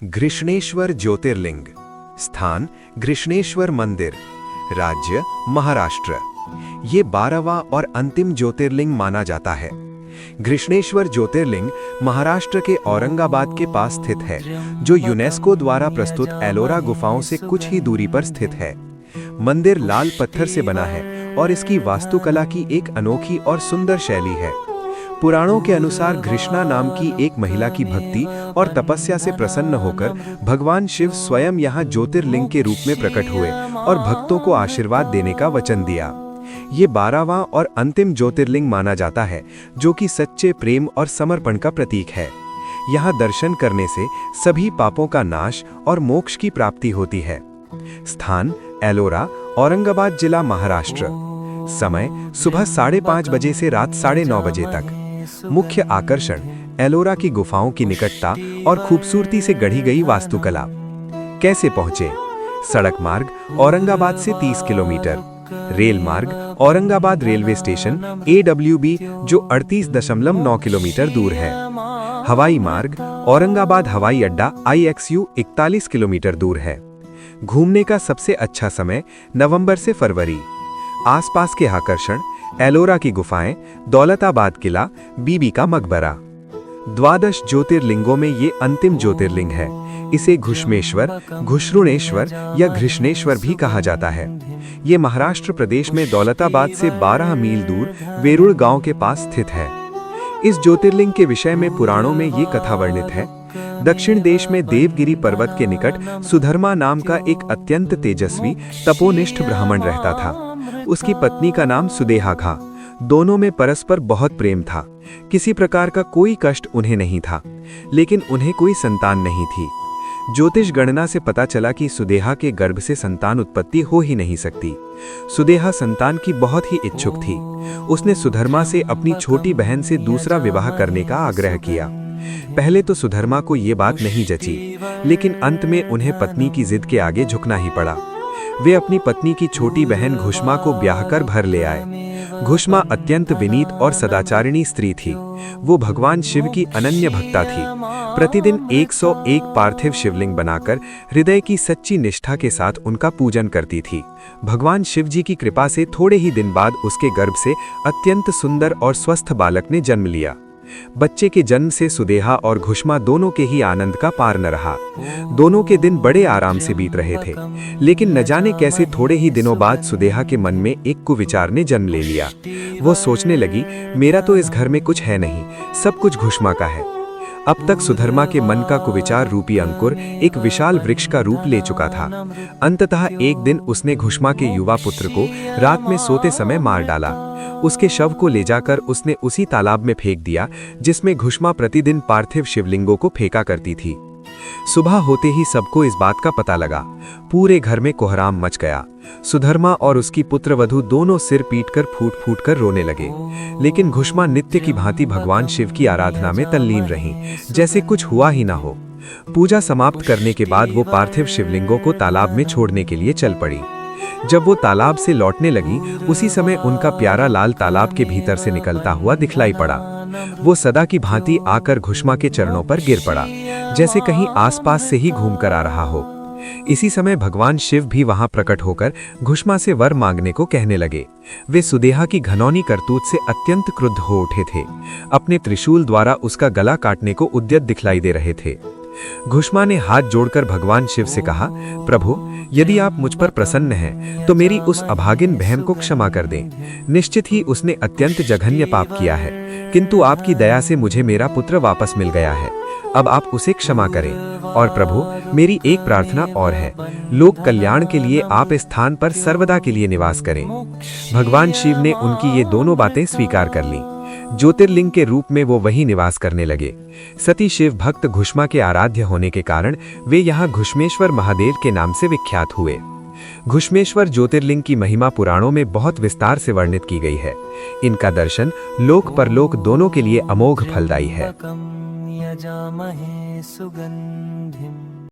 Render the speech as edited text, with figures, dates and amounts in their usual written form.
घृष्णेश्वर ज्योतिर्लिंग। स्थान घृष्णेश्वर मंदिर। राज्य महाराष्ट्र। ये 12वां और अंतिम ज्योतिर्लिंग माना जाता है। घृष्णेश्वर ज्योतिर्लिंग महाराष्ट्र के औरंगाबाद के पास स्थित है, जो यूनेस्को द्वारा प्रस्तुत एलोरा गुफाओं से कुछ ही दूरी पर स्थित है। मंदिर लाल पत्थर से बना है और इसकी वास्तुकला की एक अनोखी और सुंदर शैली है। पुराणों के अनुसार घृष्णा नाम की एक महिला की भक्ति और तपस्या से प्रसन्न होकर भगवान शिव स्वयं यहाँ ज्योतिर्लिंग के रूप में प्रकट हुए और भक्तों को आशीर्वाद देने का वचन दिया। ये 12वां और अंतिम ज्योतिर्लिंग माना जाता है, जो कि सच्चे प्रेम और समर्पण का प्रतीक है। यहाँ दर्शन करने से सभी पापों का नाश और मोक्ष की प्राप्ति होती है। स्थान एलोरा, औरंगाबाद जिला, महाराष्ट्र। समय सुबह 5:30 बजे से रात 9:30 बजे तक। मुख्य आकर्षण एलोरा की गुफाओं की निकटता और खूबसूरती से गढ़ी गई वास्तुकला। कैसे पहुंचे? सड़क मार्ग औरंगाबाद से 30 किलोमीटर, रेल मार्ग औरंगाबाद रेलवे स्टेशन AWB जो 38.9 किलोमीटर दूर है, हवाई मार्ग औरंगाबाद हवाई अड्डा IXU 41 किलोमीटर दूर है। घूमने का सबसे अच्छा समय नवंबर से फरवरी। आसपास के आकर्षण एलोरा की गुफाएं, दौलताबाद किला, बीबी का मकबरा। 12 ज्योतिर्लिंगों में ये अंतिम ज्योतिर्लिंग है। इसे घुष्मेश्वर, घुश्रुणेश्वर या घृष्णेश्वर भी कहा जाता है। ये महाराष्ट्र प्रदेश में दौलताबाद से 12 मील दूर वेरुळ गांव के पास स्थित है। इस ज्योतिर्लिंग के विषय में पुराणों में ये कथा वर्णित है। दक्षिण देश में देवगिरी पर्वत के निकट सुधर्मा नाम का एक अत्यंत तेजस्वी तपोनिष्ठ ब्राह्मण रहता था। उसकी पत्नी का नाम सुदेहा था। दोनों में परस्पर बहुत प्रेम था। किसी प्रकार का कोई कष्ट उन्हें नहीं था, लेकिन उन्हें कोई संतान नहीं थी। ज्योतिष गणना से पता चला कि सुदेहा के गर्भ से संतान उत्पत्ति हो ही नहीं सकती। सुदेहा संतान की बहुत ही इच्छुक थी। उसने सुधर्मा से अपनी छोटी बहन से दूसरा विवाह करने का आग्रह किया। पहले तो सुधर्मा को ये बात नहीं जची, लेकिन अंत में उन्हें पत्नी की जिद के आगे झुकना ही पड़ा। वे अपनी पत्नी की छोटी बहन घुष्मा को ब्याह कर भर ले आए। घुष्मा अत्यंत विनीत और सदाचारिणी स्त्री थी। वो भगवान शिव की अनन्य भक्ता थी। प्रतिदिन 101 पार्थिव शिवलिंग बनाकर हृदय की सच्ची निष्ठा के साथ उनका पूजन करती थी। भगवान शिव जी की कृपा से थोड़े ही दिन बाद उसके गर्भ से अत्यंत सुंदर और स्वस्थ बालक ने जन्म लिया। बच्चे के जन्म से सुदेहा और घुष्मा दोनों के ही आनंद का पार न रहा। दोनों के दिन बड़े आराम से बीत रहे थे, लेकिन न जाने कैसे थोड़े ही दिनों बाद सुदेहा के मन में एक कुविचार ने जन्म ले लिया। वो सोचने लगी, मेरा तो इस घर में कुछ है नहीं, सब कुछ घुष्मा का है। अब तक सुधर्मा के मन का कुविचार रूपी अंकुर एक विशाल वृक्ष का रूप ले चुका था। अंततः एक दिन उसने घुष्मा के युवा पुत्र को रात में सोते समय मार डाला। उसके शव को ले जाकर उसने उसी तालाब में फेंक दिया जिसमें घुष्मा प्रतिदिन पार्थिव शिवलिंगों को फेंका करती थी। सुबह होते ही सबको इस बात का पता लगा। पूरे घर में कोहराम मच गया। सुधर्मा और उसकी पुत्रवधू दोनों सिर पीटकर फूट फूट कर रोने लगे, लेकिन घुष्मा नित्य की भांति भगवान शिव की आराधना में तल्लीन रही, जैसे कुछ हुआ ही ना हो। पूजा समाप्त करने के बाद वो पार्थिव शिवलिंगों को तालाब में छोड़ने के लिए चल पड़ी। जब वो तालाब से लौटने लगी, उसी समय उनका प्यारा लाल तालाब के भीतर से निकलता हुआ दिखलाई पड़ा। वो सदा की भांति आकर घुष्मा के चरणों पर गिर पड़ा, जैसे कहीं आसपास से ही घूमकर आ रहा हो। इसी समय भगवान शिव भी वहां प्रकट होकर घुष्मा से वर मांगने को कहने लगे। वे सुदेहा की घनौनी करतूत से अत्यंत क्रुद्ध हो उठे थे। अपने त्रिशूल द्वारा उसका गला काटने को उद्यत दिखलाई दे रहे थे। घुष्मा ने हाथ जोड़कर भगवान शिव से कहा, प्रभु, यदि आप मुझ पर प्रसन्न हैं तो मेरी उस अभागिन बहन को क्षमा कर दें। निश्चित ही उसने अत्यंत जघन्य पाप किया है, किंतु आपकी दया से मुझे मेरा पुत्र वापस मिल गया है। अब आप उसे क्षमा करें। और प्रभु, मेरी एक प्रार्थना और है, लोक कल्याण के लिए आप इस स्थान पर सर्वदा के लिए निवास करें। भगवान शिव ने उनकी ये दोनों बातें स्वीकार कर ली। ज्योतिर्लिंग के रूप में वो वहीं निवास करने लगे। सती शिव भक्त घुष्मा के आराध्य होने के कारण वे यहाँ घुष्मेश्वर महादेव के नाम से विख्यात हुए। घुष्मेश्वर ज्योतिर्लिंग की महिमा पुराणों में बहुत विस्तार से वर्णित की गई है। इनका दर्शन लोक परलोक दोनों के लिए अमोघ फलदायी है।